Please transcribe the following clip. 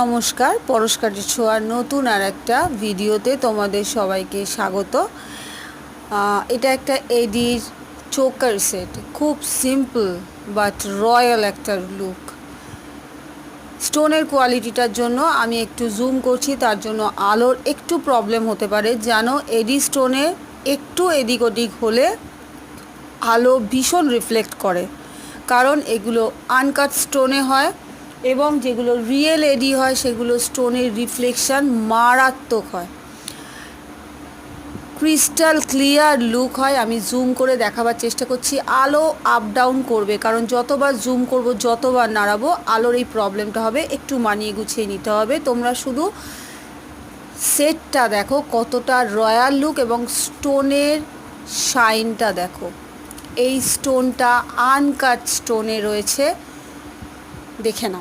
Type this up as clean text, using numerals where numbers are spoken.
নমস্কার, পরশকারের ছোঁয়ার নতুন আর একটা ভিডিওতে তোমাদের সবাইকে স্বাগত। এটা একটা এডির চোকার সেট, খুব সিম্পল বাট রয়্যাল একটা লুক। স্টোনের কোয়ালিটিটার জন্য আমি একটু জুম করছি, তার জন্য আলোর একটু প্রবলেম হতে পারে। জানো, এডি স্টোনে একটু এদিক ওদিক হলে আলো ভীষণ রিফ্লেক্ট করে, কারণ এগুলো আনকাট স্টোনে হয় এবং যেগুলো রিয়েল এডি হয় সেগুলো স্টোনের রিফ্লেকশান মারাত্মক হয়, ক্রিস্টাল ক্লিয়ার লুক হয়। আমি জুম করে দেখাবার চেষ্টা করছি। আলো আপ ডাউন করবে, কারণ যতবার জুম করব যতবার নাড়াবো আলোর এই প্রবলেমটা হবে। একটু মানিয়ে গুছিয়ে নিতে হবে। তোমরা শুধু সেটটা দেখো কতটা রয়্যাল লুক এবং স্টোনের শাইনটা দেখো। এই স্টোনটা আনকাট স্টোনে রয়েছে, দেখে নাও।